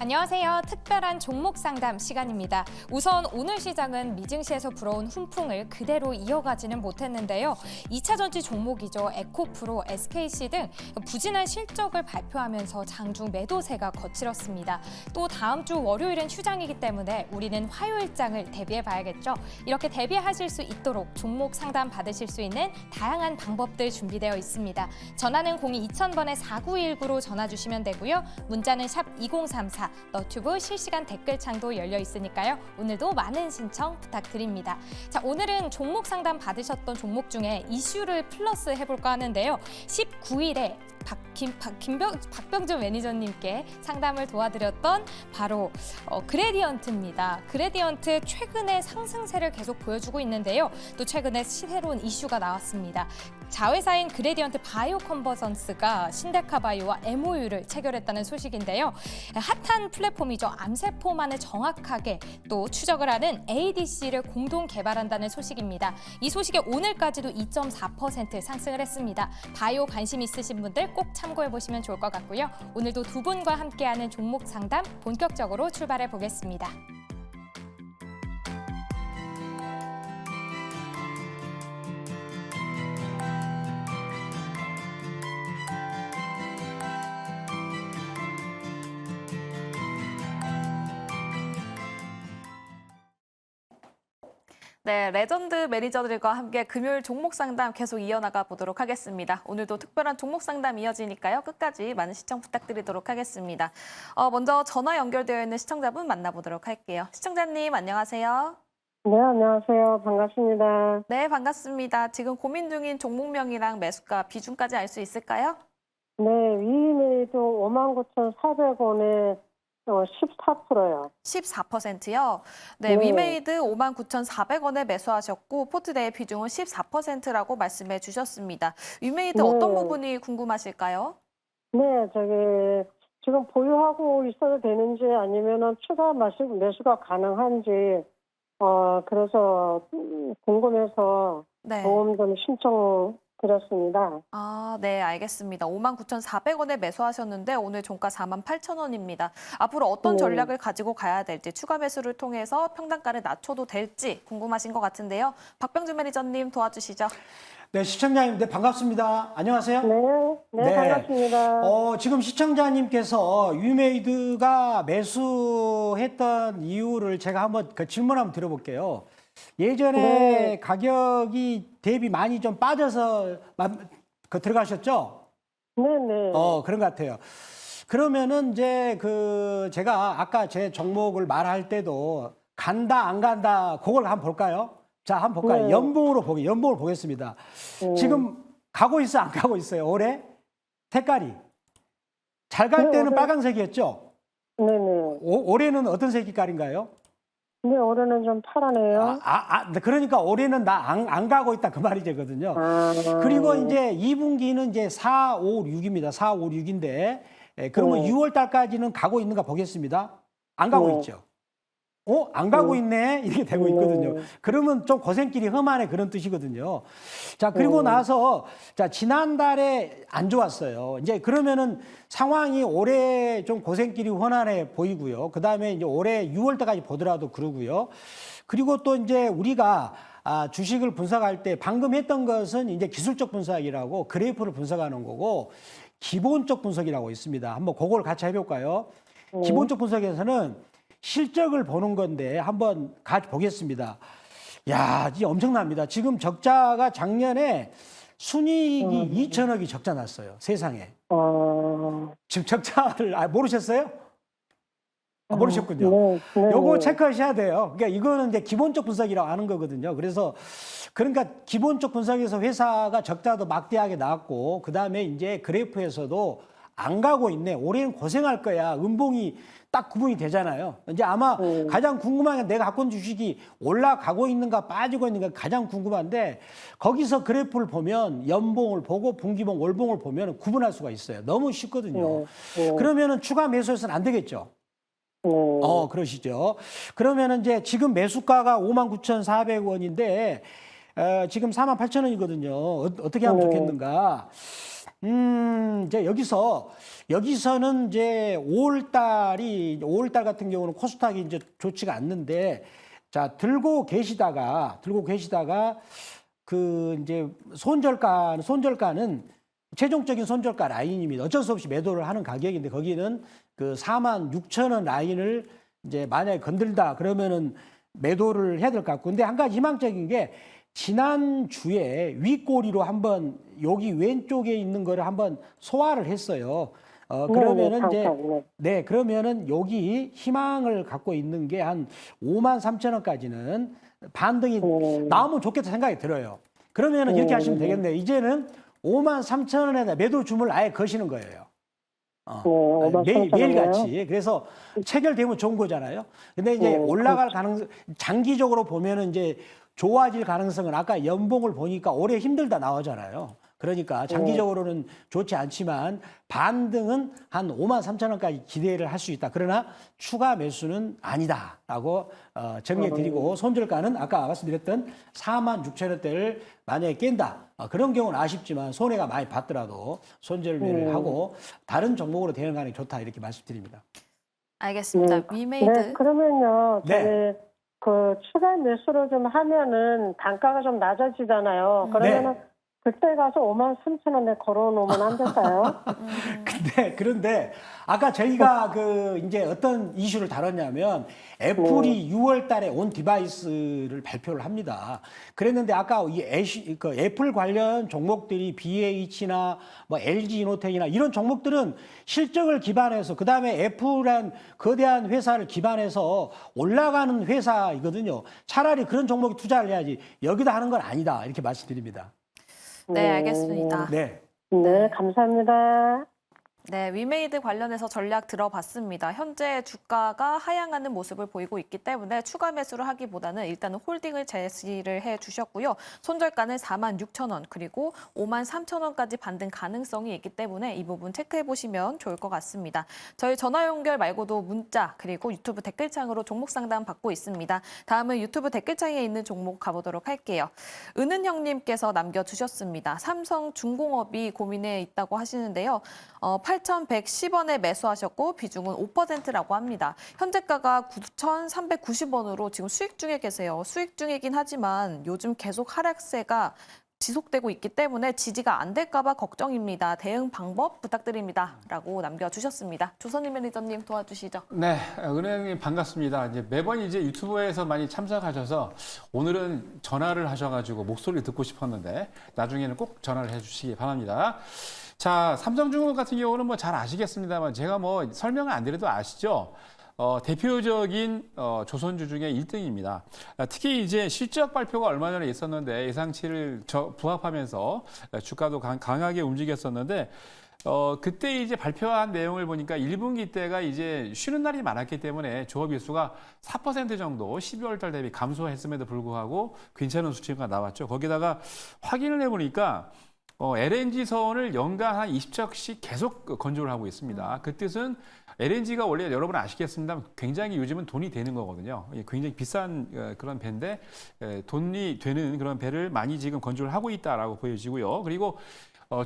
안녕하세요. 특별한 종목 상담 시간입니다. 우선 오늘 시장은 미증시에서 불어온 훈풍을 그대로 이어가지는 못했는데요. 2차 전지 종목이죠. 에코프로, SKC 등 부진한 실적을 발표하면서 장중 매도세가 거칠었습니다. 또 다음 주 월요일은 휴장이기 때문에 우리는 화요일장을 대비해 봐야겠죠. 이렇게 대비하실 수 있도록 종목 상담 받으실 수 있는 다양한 방법들 준비되어 있습니다. 전화는 02-2000번에 4919로 전화 주시면 되고요. 문자는 샵 2034, 너튜브 실시간 댓글창도 열려 있으니까요. 오늘도 많은 신청 부탁드립니다. 자, 오늘은 종목 상담 받으셨던 종목 중에 이슈를 플러스 해볼까 하는데요. 19일에 박병준 매니저님께 상담을 도와드렸던 바로 그레디언트입니다. 그레디언트 최근에 상승세를 계속 보여주고 있는데요. 또 최근에 새로운 이슈가 나왔습니다. 자회사인 그레디언트 바이오 컨버전스가 신데카바이오와 MOU를 체결했다는 소식인데요. 핫한 플랫폼이죠. 암세포만을 정확하게 또 추적을 하는 ADC를 공동 개발한다는 소식입니다. 이 소식에 오늘까지도 2.4% 상승을 했습니다. 바이오 관심 있으신 분들 꼭 참고해 보시면 좋을 것 같고요. 오늘도 두 분과 함께하는 종목 상담 본격적으로 출발해 보겠습니다. 네, 레전드 매니저들과 함께 금요일 종목 상담 계속 이어나가 보도록 하겠습니다. 오늘도 특별한 종목 상담 이어지니까요. 끝까지 많은 시청 부탁드리도록 하겠습니다. 먼저 전화 연결되어 있는 시청자분 만나보도록 할게요. 시청자님 안녕하세요. 네, 안녕하세요. 반갑습니다. 네, 반갑습니다. 지금 고민 중인 종목명이랑 매수가 비중까지 알 수 있을까요? 네, 위메이드 59,400원에 14%요. 14%요. 네, 네. 위메이드 59,400원에 매수하셨고 포트대의 비중은 14%라고 말씀해 주셨습니다. 위메이드 네. 어떤 부분이 궁금하실까요? 네, 지금 보유하고 있어도 되는지 아니면은 추가 매수가 가능한지, 그래서 궁금해서 네. 도움 좀 신청드렸습니다. 아, 네, 알겠습니다. 59,400원에 매수하셨는데 오늘 종가 48,000원입니다. 앞으로 어떤 네. 전략을 가지고 가야 될지, 추가 매수를 통해서 평단가를 낮춰도 될지 궁금하신 것 같은데요. 박병준 매니저님 도와주시죠. 네, 시청자님, 네, 반갑습니다. 안녕하세요. 네, 반갑습니다. 지금 시청자님께서 위메이드가 매수했던 이유를 제가 한번 그 질문 한번 드려볼게요. 예전에 네. 가격이 대비 많이 좀 빠져서 들어가셨죠? 네네. 그런 것 같아요. 그러면은 이제 제가 아까 제 종목을 말할 때도 간다, 안 간다, 그걸 한번 볼까요? 자, 한번 볼까요? 네. 연봉을 보겠습니다. 지금 가고 있어, 안 가고 있어요? 올해? 색깔이. 잘 갈 네, 때는 올해- 빨간색이었죠? 네네. 올해는 어떤 색깔인가요? 네, 올해는 좀 팔아네요. 그러니까 올해는 나 안 가고 있다 그 말이거든요. 아, 그리고 이제 2분기는 이제 4, 5, 6입니다. 4, 5, 6인데 그러면 6월 달까지는 가고 있는가 보겠습니다. 안 가고 네. 있죠. 안 가고 있네? 이렇게 되고 있거든요. 그러면 좀 고생길이 험하네 그런 뜻이거든요. 자, 그리고 나서 자, 지난달에 안 좋았어요. 이제 그러면은 상황이 올해 좀 고생길이 훤하네 보이고요. 그다음에 이제 올해 6월 달까지 보더라도 그러고요. 그리고 또 이제 우리가 주식을 분석할 때 방금 했던 것은 이제 기술적 분석이라고 그래프를 분석하는 거고 기본적 분석이라고 있습니다. 한번 그걸 같이 해볼까요? 기본적 분석에서는 실적을 보는 건데 한번 같이 보겠습니다. 야, 이게 엄청납니다. 지금 적자가 작년에 순이익이 2천억이 적자 났어요. 세상에. 지금 적자를 모르셨어요? 모르셨군요. 네, 네. 요거 체크하셔야 돼요. 그러니까 이거는 이제 기본적 분석이라고 하는 거거든요. 그러니까 기본적 분석에서 회사가 적자도 막대하게 나왔고 그다음에 이제 그래프에서도 안 가고 있네. 올해는 고생할 거야. 음봉이 딱 구분이 되잖아요. 이제 아마 가장 궁금한 게 내가 갖고 있는 주식이 올라가고 있는가 빠지고 있는가 가장 궁금한데 거기서 그래프를 보면 연봉을 보고 분기봉, 월봉을 보면 구분할 수가 있어요. 너무 쉽거든요. 그러면은 추가 매수해서는 안 되겠죠. 그러시죠. 그러면은 이제 지금 매수가가 59,400원인데 지금 48,000원이거든요. 어떻게 하면 좋겠는가? 이제 여기서는 이제 5월 달 같은 경우는 코스닥이 이제 좋지가 않는데, 자, 들고 계시다가 그 이제 손절가는 최종적인 손절가 라인입니다. 어쩔 수 없이 매도를 하는 가격인데, 거기는 그 46,000원 라인을 이제 만약에 건들다 그러면은 매도를 해야 될 것 같고, 근데 한 가지 희망적인 게 지난주에 윗꼬리로 한번 여기 왼쪽에 있는 거를 한번 소화를 했어요. 그러면은 이제 네, 그러면은 여기 희망을 갖고 있는 게 한 53,000원까지는 반등이 나오면 좋겠다 생각이 들어요. 그러면은 이렇게 하시면 되겠네요. 이제는 53,000원에다 매도 주문을 아예 거시는 거예요. 매일같이. 그래서 체결되면 좋은 거잖아요. 근데 이제 올라갈 가능성, 장기적으로 보면은 이제 좋아질 가능성은 아까 연봉을 보니까 올해 힘들다 나오잖아요. 그러니까 장기적으로는 좋지 않지만 반등은 한 53,000원까지 기대를 할 수 있다. 그러나 추가 매수는 아니다라고 정리해 드리고, 손절가는 아까 말씀드렸던 46,000원대를 만약에 깬다. 그런 경우는 아쉽지만 손해가 많이 봤더라도 손절매를 하고 다른 종목으로 대응하는 게 좋다, 이렇게 말씀드립니다. 알겠습니다. 위메이드. 네, 그러면요. 네. 저희 그 추가 매수를 좀 하면은 단가가 좀 낮아지잖아요. 그러면은 그때 가서 53,000원에 걸어놓으면 안 될까요? 그런데 아까 저희가 그 이제 어떤 이슈를 다뤘냐면 애플이 6월 달에 온 디바이스를 발표를 합니다. 그랬는데 아까 그 애플 관련 종목들이 BH나 뭐 LG 이노텍이나 이런 종목들은 실적을 기반해서, 그다음에 애플한 거대한 회사를 기반해서 올라가는 회사이거든요. 차라리 그런 종목에 투자를 해야지 여기다 하는 건 아니다, 이렇게 말씀드립니다. 네, 알겠습니다. 네. 네, 감사합니다. 네, 위메이드 관련해서 전략 들어봤습니다. 현재 주가가 하향하는 모습을 보이고 있기 때문에 추가 매수를 하기보다는 일단은 홀딩을 제시를 해주셨고요. 손절가는 46,000원 그리고 53,000원까지 반등 가능성이 있기 때문에 이 부분 체크해보시면 좋을 것 같습니다. 저희 전화 연결 말고도 문자 그리고 유튜브 댓글창으로 종목 상담 받고 있습니다. 다음은 유튜브 댓글창에 있는 종목 가보도록 할게요. 은은 형님께서 남겨주셨습니다. 삼성중공업이 고민에 있다고 하시는데요. 8,110원에 매수하셨고 비중은 5%라고 합니다. 현재가가 9,390원으로 지금 수익 중에 계세요. 수익 중이긴 하지만 요즘 계속 하락세가 지속되고 있기 때문에 지지가 안 될까 봐 걱정입니다. 대응 방법 부탁드립니다. 라고 남겨주셨습니다. 조선일 매니저님 도와주시죠. 네, 은행님 반갑습니다. 이제 매번 이제 유튜브에서 많이 참석하셔서 오늘은 전화를 하셔가지고 목소리 듣고 싶었는데 나중에는 꼭 전화를 해주시기 바랍니다. 자, 삼성중공업 같은 경우는 뭐 잘 아시겠습니다만 제가 뭐 설명을 안 드려도 아시죠? 대표적인 조선주 중에 1등입니다. 특히 이제 실적 발표가 얼마 전에 있었는데 예상치를 부합하면서 주가도 강하게 움직였었는데 그때 이제 발표한 내용을 보니까 1분기 때가 이제 쉬는 날이 많았기 때문에 조업 일수가 4% 정도 12월 달 대비 감소했음에도 불구하고 괜찮은 수치가 나왔죠. 거기다가 확인을 해보니까 LNG선을 연간 한 20척씩 계속 건조를 하고 있습니다. 그 뜻은 LNG가 원래 여러분 아시겠습니다. 굉장히 요즘은 돈이 되는 거거든요. 굉장히 비싼 그런 배인데 돈이 되는 그런 배를 많이 지금 건조를 하고 있다라고 보여지고요. 그리고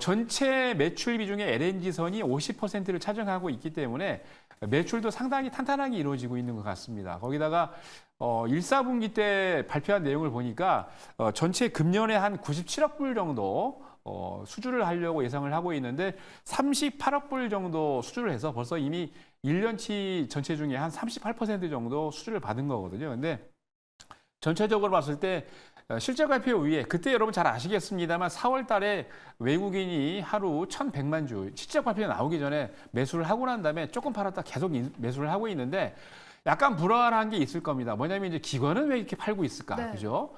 전체 매출 비중의 LNG선이 50%를 차지하고 있기 때문에 매출도 상당히 탄탄하게 이루어지고 있는 것 같습니다. 거기다가 1, 4분기 때 발표한 내용을 보니까 전체 금년에 한 97억 불 정도 수주를 하려고 예상을 하고 있는데 38억 불 정도 수주를 해서 벌써 이미 1년치 전체 중에 한 38% 정도 수주를 받은 거거든요. 근데 전체적으로 봤을 때 실적 발표 위에 그때 여러분 잘 아시겠습니다만 4월 달에 외국인이 하루 1,100만 주 실적 발표 나오기 전에 매수를 하고 난 다음에 조금 팔았다 계속 매수를 하고 있는데 약간 불안한 게 있을 겁니다. 뭐냐면 이제 기관은 왜 이렇게 팔고 있을까? 네. 그죠?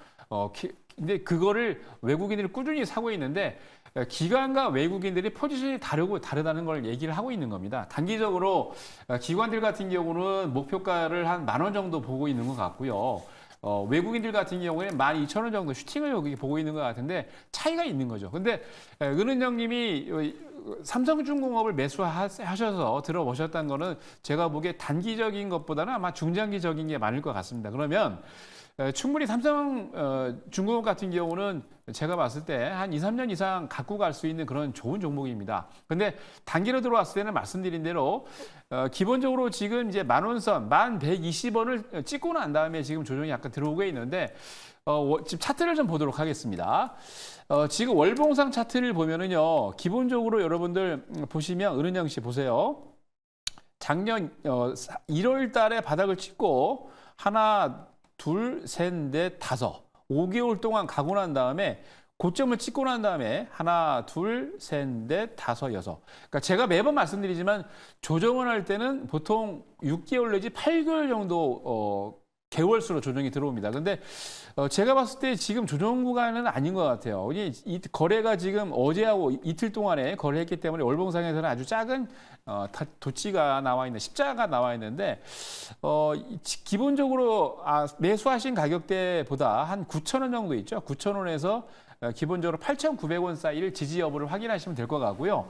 근데 그거를 외국인들이 꾸준히 사고 있는데 기관과 외국인들이 포지션이 다르다는 걸 얘기를 하고 있는 겁니다. 단기적으로 기관들 같은 경우는 목표가를 한 10,000원 정도 보고 있는 것 같고요. 외국인들 같은 경우에는 12,000원 정도 슈팅을 여기 보고 있는 것 같은데 차이가 있는 거죠. 근데 은은영님이 삼성중공업을 매수하셔서 들어보셨다는 거는 제가 보기에 단기적인 것보다는 아마 중장기적인 게 많을 것 같습니다. 그러면 충분히 삼성중공업 같은 경우는 제가 봤을 때 한 2, 3년 이상 갖고 갈 수 있는 그런 좋은 종목입니다. 근데 단기로 들어왔을 때는 말씀드린 대로 기본적으로 지금 이제 10,000원선, 1120원을 찍고 난 다음에 지금 조정이 약간 들어오고 있는데 지금 차트를 좀 보도록 하겠습니다. 지금 월봉상 차트를 보면은요, 기본적으로 여러분들 보시면 은은영 씨 보세요. 작년 1월 달에 바닥을 찍고 하나, 둘, 셋, 넷, 다섯 5개월 동안 가고 난 다음에 고점을 찍고 난 다음에 하나, 둘, 셋, 넷, 다섯, 여섯. 그러니까 제가 매번 말씀드리지만 조정을 할 때는 보통 6개월 내지 8개월 정도 개월수로 조정이 들어옵니다. 근데 제가 봤을 때 지금 조정 구간은 아닌 것 같아요. 이 거래가 지금 어제하고 이틀 동안에 거래했기 때문에 월봉상에서는 아주 작은 도치가 나와 있는 십자가 나와 있는데 기본적으로 매수하신 가격대보다 한 9,000원 정도 있죠. 9,000원에서 기본적으로 8,900원 사이를 지지 여부를 확인하시면 될 것 같고요.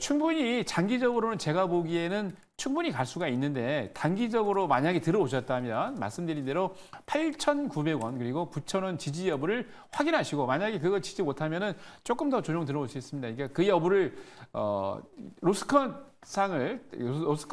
충분히 장기적으로는 제가 보기에는 충분히 갈 수가 있는데 단기적으로 만약에 들어오셨다면 말씀드린 대로 8,900원 그리고 9,000원 지지 여부를 확인하시고 만약에 그걸 지지 못하면은 조금 더 조정 들어올 수 있습니다. 그러니까 그 여부를 로스컷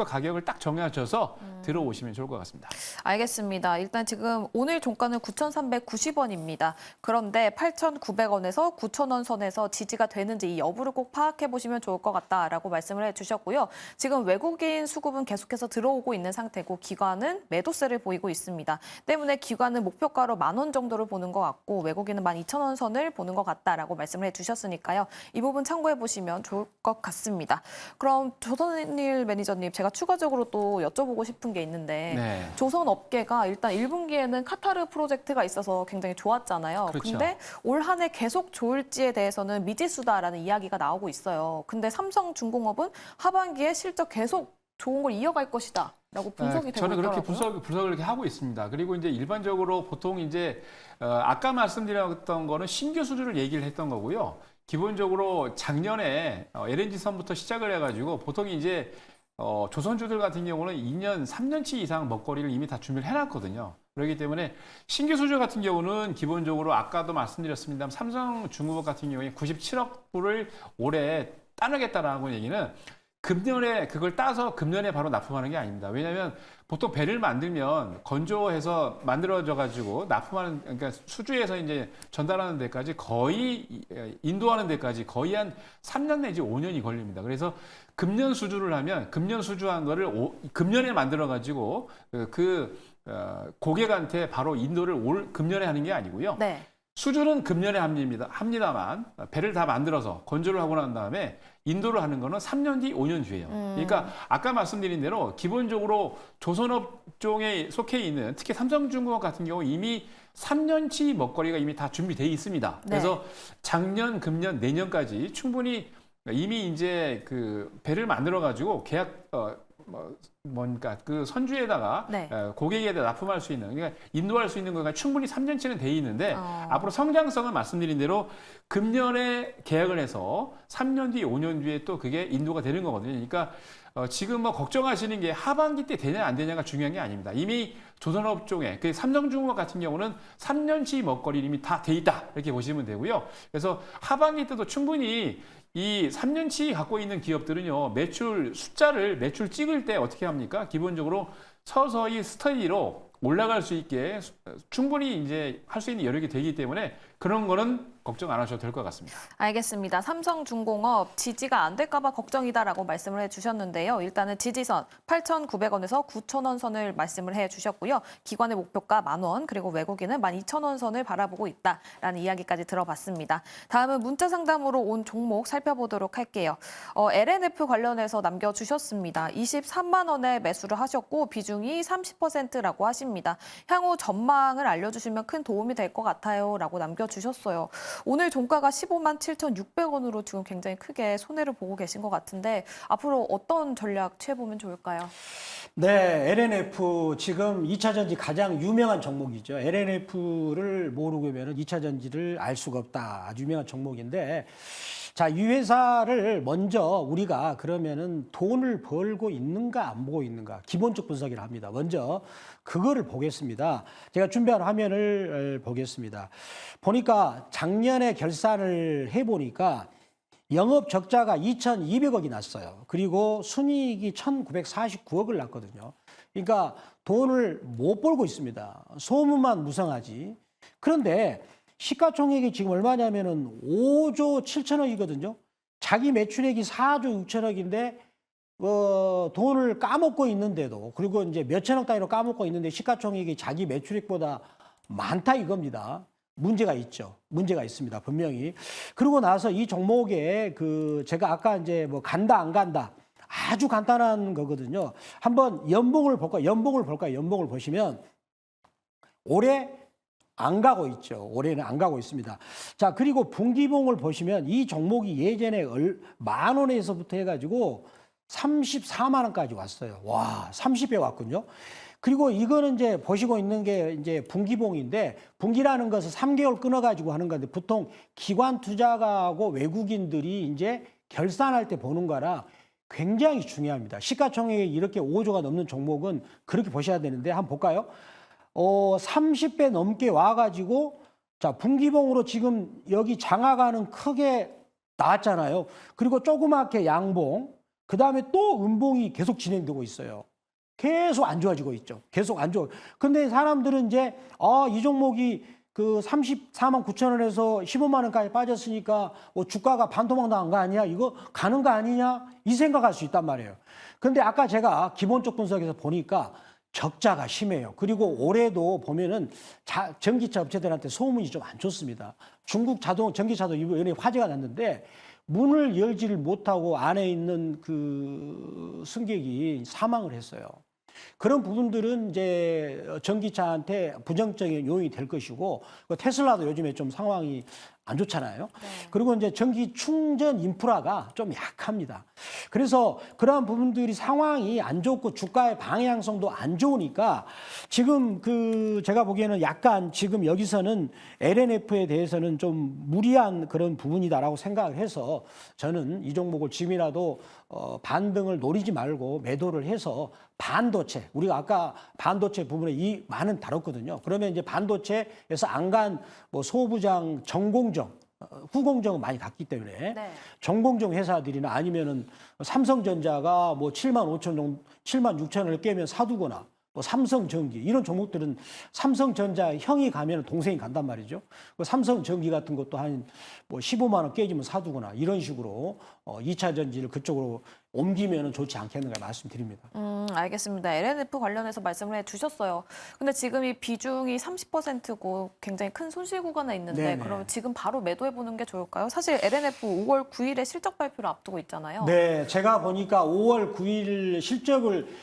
가격을 딱 정하셔서 들어오시면 좋을 것 같습니다. 알겠습니다. 일단 지금 오늘 종가는 9,390원입니다. 그런데 8,900원에서 9,000원 선에서 지지가 되는지 이 여부를 꼭 파악해 보시면 좋을 것 같다라고 말씀을 해주셨고요. 지금 외국인 수급은 계속해서 들어오고 있는 상태고 기관은 매도세를 보이고 있습니다. 때문에 기관은 목표가로 10,000원 정도를 보는 것 같고 외국인은 12,000원 선을 보는 것 같다라고 말씀을 해주셨으니까요. 이 부분 참고해 보시면 좋을 것 같습니다. 그럼 조선일 매니저님, 제가 추가적으로 또 여쭤보고 싶은 게 있는데 네. 조선업계가 일단 1분기에는 카타르 프로젝트가 있어서 굉장히 좋았잖아요. 그렇죠. 근데 올 한 해 계속 좋을지에 대해서는 미지수다라는 이야기가 나오고 있어요. 근데 삼성중공업은 하반기에 실적 계속 좋은 걸 이어갈 것이다. 라고 분석이 되고 저는 그렇게 있더라고요. 분석을 이렇게 하고 있습니다. 그리고 이제 일반적으로 보통 이제 아까 말씀드렸던 거는 신규 수주를 얘기를 했던 거고요. 기본적으로 작년에 LNG 선부터 시작을 해가지고 보통 이제 조선주들 같은 경우는 2년, 3년치 이상 먹거리를 이미 다 준비를 해놨거든요. 그렇기 때문에 신규 수주 같은 경우는 기본적으로 아까도 말씀드렸습니다만 삼성중공업 같은 경우에 97억 불을 올해 따내겠다라는 얘기는 금년에 그걸 따서 금년에 바로 납품하는 게 아닙니다. 왜냐하면 보통 배를 만들면 건조해서 만들어져 가지고 납품하는 그러니까 수주에서 이제 전달하는 데까지 거의 인도하는 데까지 거의 한 3년 내지 5년이 걸립니다. 그래서 금년 수주를 하면 금년 수주한 거를 금년에 만들어 가지고 고객한테 바로 인도를 올 금년에 하는 게 아니고요. 네. 수주는 금년에 합니다만 배를 다 만들어서 건조를 하고 난 다음에 인도를 하는 거는 3년 뒤, 5년 뒤예요. 그러니까 아까 말씀드린 대로 기본적으로 조선업종에 속해 있는 특히 삼성중공업 같은 경우 이미 3년치 먹거리가 이미 다 준비되어 있습니다. 그래서 작년, 금년, 내년까지 충분히 이미 이제 그 배를 만들어 가지고 계약 뭔가 그 선주에다가 고객에다 납품할 수 있는 그러니까 인도할 수 있는 거가 충분히 3년치는 돼 있는데 앞으로 성장성은 말씀드린 대로 금년에 계약을 해서 3년 뒤, 5년 뒤에 또 그게 인도가 되는 거거든요. 그러니까 지금 뭐 걱정하시는 게 하반기 때 되냐 안 되냐가 중요한 게 아닙니다. 이미 조선업종에 그 삼성중공업 같은 경우는 3년치 먹거리 이미 다 돼 있다 이렇게 보시면 되고요. 그래서 하반기 때도 충분히 이 3년치 갖고 있는 기업들은요, 매출 찍을 때 어떻게 합니까? 기본적으로 서서히 스터디로 올라갈 수 있게 충분히 이제 할 수 있는 여력이 되기 때문에 그런 거는 걱정 안 하셔도 될 것 같습니다. 알겠습니다. 삼성중공업 지지가 안 될까 봐 걱정이다라고 말씀을 해주셨는데요. 일단은 지지선 8,900원에서 9,000원 선을 말씀을 해주셨고요. 기관의 목표가 10,000원 그리고 외국인은 12,000원 선을 바라보고 있다라는 이야기까지 들어봤습니다. 다음은 문자 상담으로 온 종목 살펴보도록 할게요. LNF 관련해서 남겨주셨습니다. 23만 원에 매수를 하셨고 비중이 30%라고 하십니다. 향후 전망을 알려주시면 큰 도움이 될 것 같아요 라고 남겨주셨어요. 오늘 종가가 15만 7,600원으로 지금 굉장히 크게 손해를 보고 계신 것 같은데 앞으로 어떤 전략 취해보면 좋을까요? 네, LNF 지금 2차 전지 가장 유명한 종목이죠. LNF를 모르고 보면 2차 전지를 알 수가 없다. 아주 유명한 종목인데 자, 이 회사를 먼저 우리가 그러면은 돈을 벌고 있는가 안 보고 있는가 기본적 분석을 합니다. 먼저 그거를 보겠습니다. 제가 준비한 화면을 보겠습니다. 보니까 작년에 결산을 해보니까 영업 적자가 2,200억이 났어요. 그리고 순이익이 1,949억을 났거든요. 그러니까 돈을 못 벌고 있습니다. 소문만 무성하지. 그런데 시가총액이 지금 얼마냐면은 5조 7천억이거든요. 자기 매출액이 4조 6천억인데 돈을 까먹고 있는데도, 그리고 이제 몇천억 단위로 까먹고 있는데 시가총액이 자기 매출액보다 많다 이겁니다. 문제가 있죠. 문제가 있습니다. 분명히. 그러고 나서 이 종목에 제가 아까 이제 뭐 간다 안 간다. 아주 간단한 거거든요. 한번 연봉을 볼까요? 연봉을 보시면 올해 안 가고 있죠. 올해는 안 가고 있습니다. 자, 그리고 분기봉을 보시면 이 종목이 예전에 10,000원에서부터 해가지고 34만 원까지 왔어요. 와, 30배 왔군요. 그리고 이거는 이제 보시고 있는 게 이제 분기봉인데, 분기라는 것은 3개월 끊어가지고 하는 건데, 보통 기관 투자가하고 외국인들이 이제 결산할 때 보는 거라 굉장히 중요합니다. 시가총액이 이렇게 5조가 넘는 종목은 그렇게 보셔야 되는데, 한번 볼까요? 30배 넘게 와가지고, 자, 분기봉으로 지금 여기 장하가는 크게 나왔잖아요. 그리고 조그맣게 양봉, 그 다음에 또 음봉이 계속 진행되고 있어요. 계속 안 좋아지고 있죠. 계속 안 좋아. 근데 사람들은 이제, 이 종목이 34만 9천 원에서 15만 원까지 빠졌으니까 주가가 반토막 나간 거 아니야? 이거 가는 거 아니냐? 이 생각할 수 있단 말이에요. 근데 아까 제가 기본적 분석에서 보니까 적자가 심해요. 그리고 올해도 보면은 전기차 업체들한테 소문이 좀 안 좋습니다. 중국 전기차도 이번에 화재가 났는데 문을 열지를 못하고 안에 있는 승객이 사망을 했어요. 그런 부분들은 이제 전기차한테 부정적인 요인이 될 것이고, 테슬라도 요즘에 좀 상황이 안 좋잖아요. 네. 그리고 이제 전기 충전 인프라가 좀 약합니다. 그래서 그러한 부분들이 상황이 안 좋고 주가의 방향성도 안 좋으니까 지금 제가 보기에는 약간 지금 여기서는 LNF에 대해서는 좀 무리한 그런 부분이다라고 생각을 해서 저는 이 종목을 지금이라도 반등을 노리지 말고 매도를 해서 반도체, 우리가 아까 반도체 부분에 많은 다뤘거든요. 그러면 이제 반도체에서 안 간 뭐 소부장, 전공정, 후공정은 많이 갔기 때문에 네. 전공정 회사들이나 아니면은 삼성전자가 뭐 7만 5천 정도, 7만 6천을 깨면 사두거나, 뭐 삼성전기 이런 종목들은 삼성전자 형이 가면 동생이 간단 말이죠. 삼성전기 같은 것도 한 뭐 15만 원 깨지면 사두거나 이런 식으로 2차 전지를 그쪽으로 옮기면 좋지 않겠는가 말씀드립니다. 알겠습니다. LNF 관련해서 말씀을 해주셨어요. 근데 지금 이 비중이 30%고 굉장히 큰 손실 구간에 있는데 네네. 그럼 지금 바로 매도해보는 게 좋을까요? 사실 LNF 5월 9일에 실적 발표를 앞두고 있잖아요. 네, 제가 보니까 5월 9일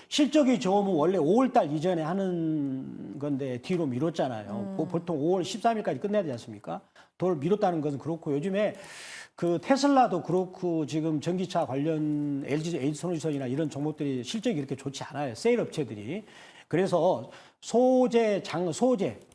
실적이 좋으면 원래 5월 달 이전에 하는 건데 뒤로 미뤘잖아요. 보통 5월 13일까지 끝내야 되지 않습니까? 돌 미뤘다는 것은 그렇고, 요즘에 테슬라도 그렇고 지금 전기차 관련 LG 에디슨이나 이런 종목들이 실적이 이렇게 좋지 않아요. 세일 업체들이. 그래서 소재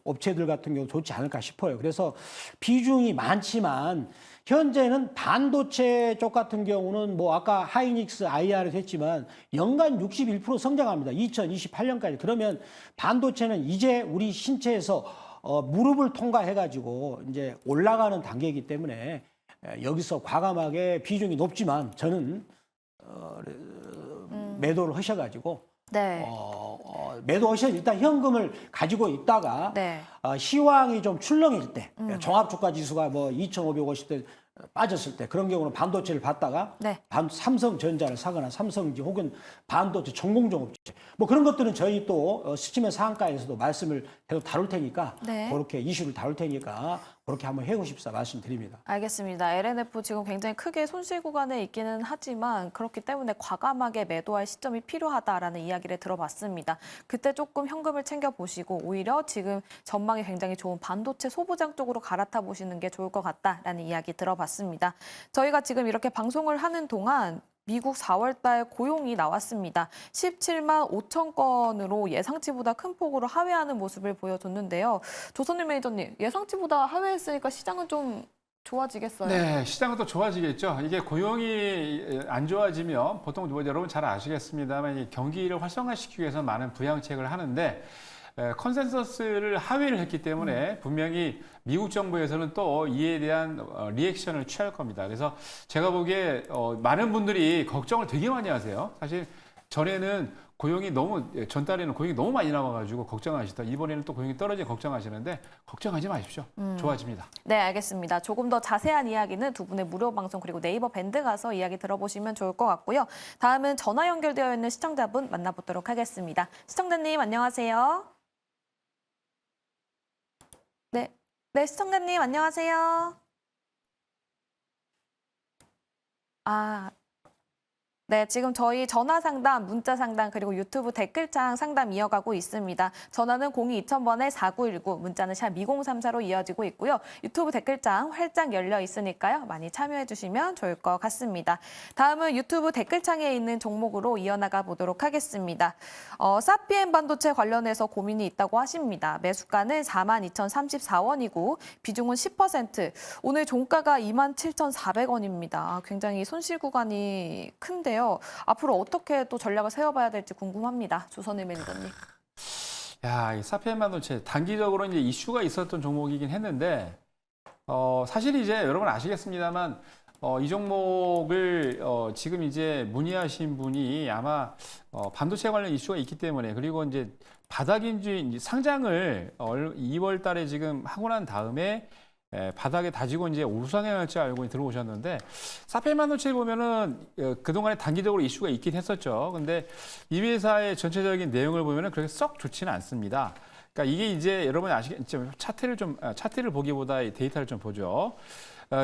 업체들 같은 경우 좋지 않을까 싶어요. 그래서 비중이 많지만 현재는 반도체 쪽 같은 경우는 뭐 아까 하이닉스 IR에서 했지만 연간 61% 성장합니다. 2028년까지. 그러면 반도체는 이제 우리 신체에서 무릎을 통과해가지고 이제 올라가는 단계이기 때문에 여기서 과감하게 비중이 높지만 저는 매도를 하셔가지고 네. 매도하셔서 일단 현금을 가지고 있다가 네. 시황이 좀 출렁일 때 종합주가 지수가 뭐 2,550대 빠졌을 때 그런 경우는 반도체를 받다가 네. 삼성전자를 사거나 삼성지 혹은 반도체 전공정 업체 뭐 그런 것들은 저희 또 스치면 상한가에서도 말씀을 계속 다룰 테니까 네. 그렇게 이슈를 다룰 테니까 그렇게 한번 해보십사 말씀드립니다. 알겠습니다. LNF 지금 굉장히 크게 손실 구간에 있기는 하지만 그렇기 때문에 과감하게 매도할 시점이 필요하다라는 이야기를 들어봤습니다. 그때 조금 현금을 챙겨보시고 오히려 지금 전망이 굉장히 좋은 반도체 소부장 쪽으로 갈아타 보시는 게 좋을 것 같다라는 이야기 들어봤습니다. 저희가 지금 이렇게 방송을 하는 동안 미국 4월 달 고용이 나왔습니다. 17만 5천 건으로 예상치보다 큰 폭으로 하회하는 모습을 보여줬는데요. 조선일 매니저님, 예상치보다 하회했으니까 시장은 좀 좋아지겠어요. 네, 시장은 또 좋아지겠죠. 이게 고용이 안 좋아지면 보통 뭐 여러분 잘 아시겠습니다만 이 경기를 활성화시키기 위해서 많은 부양책을 하는데 컨센서스를 하회를 했기 때문에 분명히 미국 정부에서는 또 이에 대한 리액션을 취할 겁니다. 그래서 제가 보기에 많은 분들이 걱정을 되게 많이 하세요. 사실 전에는 전달에는 고용이 너무 많이 나와가지고 걱정하시다. 이번에는 또 고용이 떨어지니 걱정하시는데 걱정하지 마십시오. 좋아집니다. 네, 알겠습니다. 조금 더 자세한 이야기는 두 분의 무료 방송 그리고 네이버 밴드 가서 이야기 들어보시면 좋을 것 같고요. 다음은 전화 연결되어 있는 시청자분 만나보도록 하겠습니다. 시청자님 안녕하세요. 네, 시청자님 안녕하세요. 네, 지금 저희 전화 상담, 문자 상담, 그리고 유튜브 댓글창 상담 이어가고 있습니다. 전화는 02-2000번에 4919, 문자는 샵 2034로 이어지고 있고요. 유튜브 댓글창 활짝 열려 있으니까요. 많이 참여해 주시면 좋을 것 같습니다. 다음은 유튜브 댓글창에 있는 종목으로 이어나가 보도록 하겠습니다. 사피엔 반도체 관련해서 고민이 있다고 하십니다. 매수가는 42,034원이고 비중은 10%, 오늘 종가가 27,400원입니다. 굉장히 손실 구간이 큰데요. 앞으로 어떻게 또 전략을 세워봐야 될지 궁금합니다. 조선의 매니저님. 야, 이 사피엔 반도체 단기적으로 이제 이슈가 있었던 종목이긴 했는데 사실 이제 여러분 아시겠습니다만 이 종목을 지금 이제 문의하신 분이 아마 반도체 관련 이슈가 있기 때문에 그리고 이제 바닥인지 상장을 2월 달에 지금 하고 난 다음에 바닥에 다지고 이제 우상향할 줄 알고 들어오셨는데 사피엔 반도체 보면은 그동안에 단기적으로 이슈가 있긴 했었죠. 근데 이 회사의 전체적인 내용을 보면은 그렇게 썩 좋지는 않습니다. 그러니까 이게 이제 여러분이 아시겠지만 차트를 보기보다 데이터를 좀 보죠.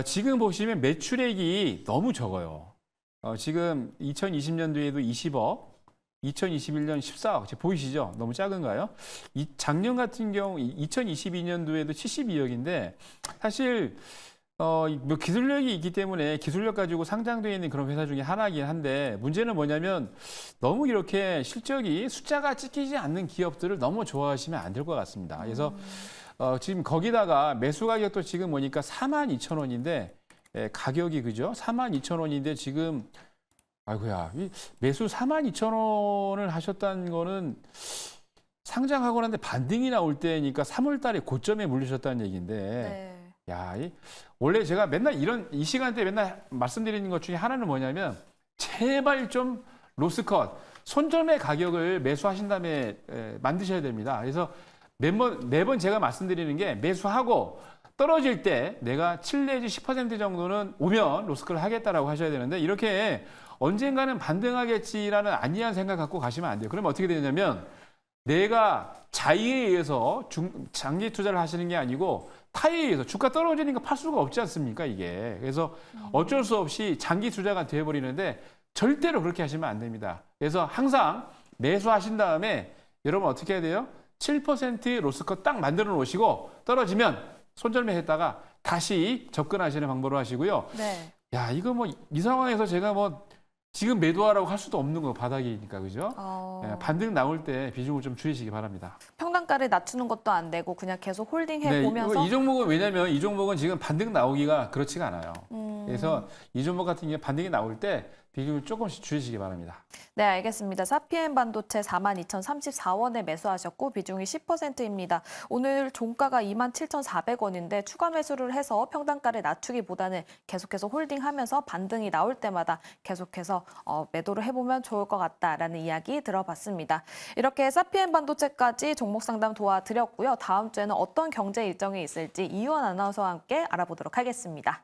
지금 보시면 매출액이 너무 적어요. 지금 2020년도에도 20억, 2021년 14억, 보이시죠? 너무 작은가요? 작년 같은 경우 2022년도에도 72억인데 사실 뭐 기술력이 있기 때문에 기술력 가지고 상장되어 있는 그런 회사 중에 하나이긴 한데 문제는 뭐냐면 너무 이렇게 실적이 숫자가 찍히지 않는 기업들을 너무 좋아하시면 안 될 것 같습니다. 그래서 지금 거기다가 매수 가격도 지금 보니까 42,000원인데 가격이 그죠? 42,000원인데 지금 아이고야, 이 매수 42,000원을 하셨다는 거는 상장하고 났는데 반등이 나올 때니까 3월 달에 고점에 물리셨다는 얘기인데 야, 원래 제가 맨날 이 시간대에 맨날 말씀드리는 것 중에 하나는 뭐냐면 제발 좀 로스컷, 손절매 가격을 매수하신 다음에 만드셔야 됩니다. 그래서 매번 제가 말씀드리는 게 매수하고 떨어질 때 내가 7 내지 10% 정도는 오면 로스컷을 하겠다라고 하셔야 되는데 이렇게 언젠가는 반등하겠지라는 안이한 생각 갖고 가시면 안 돼요. 그러면 어떻게 되냐면 내가 자의에 의해서 장기 투자를 하시는 게 아니고 타의에 의해서 주가 떨어지니까 팔 수가 없지 않습니까, 이게. 그래서 어쩔 수 없이 장기 투자가 되어버리는데 절대로 그렇게 하시면 안 됩니다. 그래서 항상 매수하신 다음에 여러분 어떻게 해야 돼요? 7% 로스컷 딱 만들어 놓으시고 떨어지면 손절매 했다가 다시 접근하시는 방법으로 하시고요. 네. 야, 이거 뭐 이 상황에서 제가 뭐 지금 매도하라고 할 수도 없는 거 바닥이니까 그죠? 반등 나올 때 비중을 좀 줄이시기 바랍니다. 평단가를 낮추는 것도 안 되고 그냥 계속 홀딩해 네, 보면서 이 종목은 왜냐면 이 종목은 지금 반등 나오기가 그렇지가 않아요. 그래서 이 종목 같은 경우 반등이 나올 때 비중을 조금씩 줄이시기 바랍니다. 네, 알겠습니다. 사피엔 반도체 42,034원에 매수하셨고 비중이 10%입니다. 오늘 종가가 27,400원인데 추가 매수를 해서 평단가를 낮추기보다는 계속해서 홀딩하면서 반등이 나올 때마다 계속해서 매도를 해보면 좋을 것 같다라는 이야기 들어봤습니다. 이렇게 사피엔 반도체까지 종목 상담 도와드렸고요. 다음 주에는 어떤 경제 일정이 있을지 이유원 아나운서와 함께 알아보도록 하겠습니다.